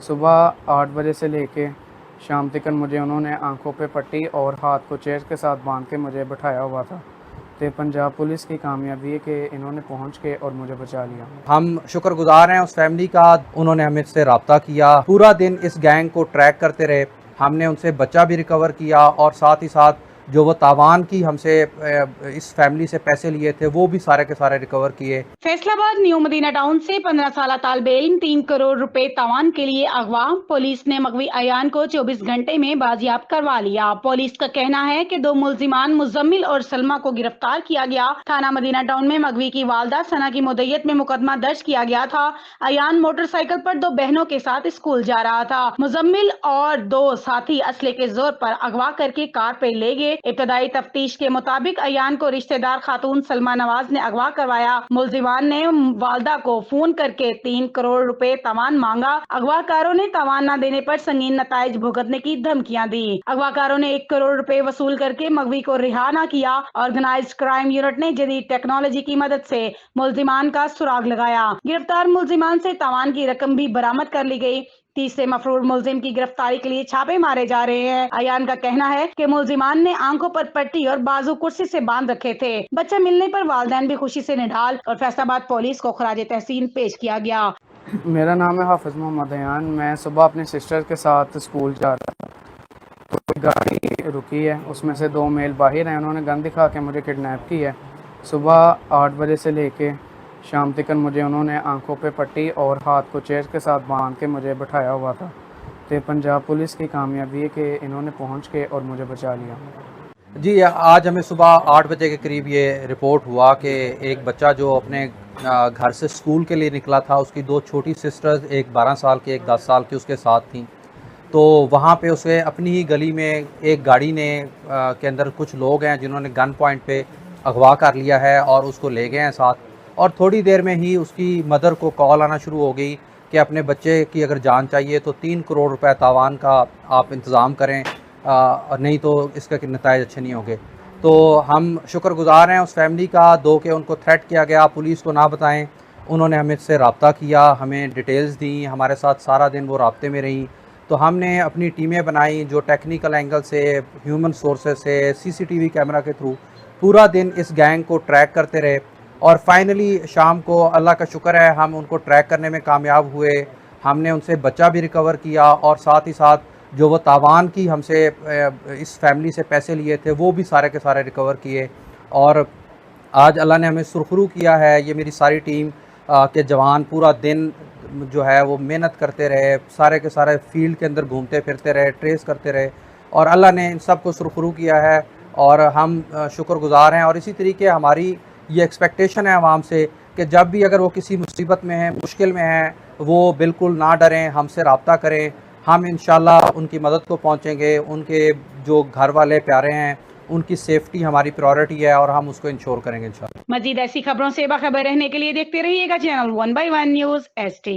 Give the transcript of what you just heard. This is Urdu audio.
صبح 8 بجے سے لے کے شام تک مجھے انہوں نے آنکھوں پہ پٹی اور ہاتھ کو چیئر کے ساتھ باندھ کے مجھے بٹھایا ہوا تھا۔ تو پنجاب پولیس کی کامیابی ہے کہ انہوں نے پہنچ کے اور مجھے بچا لیا۔ ہم شکر گزار ہیں اس فیملی کا، انہوں نے ہمیں سے رابطہ کیا، پورا دن اس گینگ کو ٹریک کرتے رہے، ہم نے ان سے بچہ بھی ریکور کیا اور ساتھ ہی ساتھ جو وہ تاوان کی ہم سے اس فیملی سے پیسے لیے تھے وہ بھی سارے کے سارے ریکور کیے۔ فیصل آباد نیو مدینہ ٹاؤن سے 15 سالہ طالب علم 3 کروڑ روپے تاوان کے لیے اغوا، پولیس نے مغوی ایان کو 24 گھنٹے میں بازیاب کروا لیا۔ پولیس کا کہنا ہے کہ 2 ملزمان مزمل اور سلمہ کو گرفتار کیا گیا۔ تھانہ مدینہ ٹاؤن میں مغوی کی والدہ ثنا کی مدعیت میں مقدمہ درج کیا گیا تھا۔ ایان موٹر سائیکل پر 2 بہنوں کے ساتھ اسکول جا رہا تھا۔ مزمل اور 2 ساتھی اسلحے کے زور پر اغوا کر کے کار پہ لے گئے۔ ابتدائی تفتیش کے مطابق ایان کو رشتہ دار خاتون سلمہ نواز نے اغوا کروایا۔ ملزمان نے والدہ کو فون کر کے 3 کروڑ روپے تاوان مانگا۔ اغوا کاروں نے تاوان نہ دینے پر سنگین نتائج بھگتنے کی دھمکیاں دی۔ اغوا کاروں نے 1 کروڑ روپے وصول کر کے مغوی کو رہا نہ کیا۔ آرگنائزڈ کرائم یونٹ نے جدید ٹیکنالوجی کی مدد سے ملزمان کا سراغ لگایا۔ گرفتار ملزمان سے تاوان کی رقم بھی برآمد کر لی گئی۔ تیسرے مفرور ملزم کی گرفتاری کے لیے چھاپے مارے جا رہے ہیں۔ ایان کا کہنا ہے کہ ملزمان نے آنکھوں پر پٹی اور بازو کرسی سے باندھ رکھے تھے۔ بچہ ملنے پر والدین بھی خوشی سے نڈھال اور فیصل آباد پولیس کو خراج تحسین پیش کیا گیا۔ میرا نام ہے حافظ محمد ایان۔ میں صبح اپنی سسٹر کے ساتھ اسکول جا رہا تھا تو ایک گاڑی رکی ہے، اس میں سے 2 میل باہر ہیں، انہوں نے گن دکھا کے مجھے کڈنیپ کی ہے۔ صبح 8 بجے سے لے کے شام تک مجھے انہوں نے آنکھوں پہ پٹی اور ہاتھ کو چیئر کے ساتھ باندھ کے مجھے بٹھایا ہوا تھا۔ تو پنجاب پولیس کی کامیابی ہے کہ انہوں نے پہنچ کے اور مجھے بچا لیا۔ جی آج ہمیں صبح 8 بجے کے قریب یہ رپورٹ ہوا کہ ایک بچہ جو اپنے گھر سے اسکول کے لیے نکلا تھا، اس کی 2 چھوٹی سسٹرز، ایک 12 سال کی ایک 10 سال کی اس کے ساتھ تھیں، تو وہاں پہ اسے اپنی ہی گلی میں ایک گاڑی نے کے اندر کچھ لوگ ہیں جنہوں نے گن پوائنٹ پہ اغوا کر لیا ہے اور اس کو لے گئے ہیں ساتھ، اور تھوڑی دیر میں ہی اس کی مدر کو کال آنا شروع ہو گئی کہ اپنے بچے کی اگر جان چاہیے تو 3 کروڑ روپے تاوان کا آپ انتظام کریں، اور نہیں تو اس کا نتائج اچھے نہیں ہوں گے۔ تو ہم شکر گزار ہیں اس فیملی کا، 2 کہ ان کو تھریٹ کیا گیا پولیس کو نہ بتائیں، انہوں نے ہمیں سے رابطہ کیا، ہمیں ڈیٹیلز دیں، ہمارے ساتھ سارا دن وہ رابطے میں رہیں، تو ہم نے اپنی ٹیمیں بنائیں جو ٹیکنیکل اینگل سے، ہیومن سورسز سے، CCTV کیمرہ کے تھرو پورا دن اس گینگ کو ٹریک کرتے رہے، اور فائنلی شام کو اللہ کا شکر ہے ہم ان کو ٹریک کرنے میں کامیاب ہوئے۔ ہم نے ان سے بچہ بھی ریکور کیا اور ساتھ ہی ساتھ جو وہ تاوان کی ہم سے اس فیملی سے پیسے لیے تھے وہ بھی سارے کے سارے ریکور کیے، اور آج اللہ نے ہمیں سرخرو کیا ہے۔ یہ میری ساری ٹیم کے جوان پورا دن جو ہے وہ محنت کرتے رہے، سارے کے سارے فیلڈ کے اندر گھومتے پھرتے رہے، ٹریس کرتے رہے، اور اللہ نے ان سب کو سرخرو کیا ہے، اور ہم شکر گزار ہیں۔ اور اسی طریقے ہماری یہ ایکسپیکٹیشن ہے عوام سے کہ جب بھی اگر وہ کسی مصیبت میں ہیں، مشکل میں ہیں، وہ بالکل نہ ڈریں، ہم سے رابطہ کریں، ہم انشاءاللہ ان کی مدد کو پہنچیں گے۔ ان کے جو گھر والے پیارے ہیں ان کی سیفٹی ہماری پریورٹی ہے اور ہم اس کو انشور کریں گے انشاءاللہ۔ مزید ایسی خبروں سے باخبر رہنے کے لیے دیکھتے رہیے گا چینل 1/1 نیوز ST۔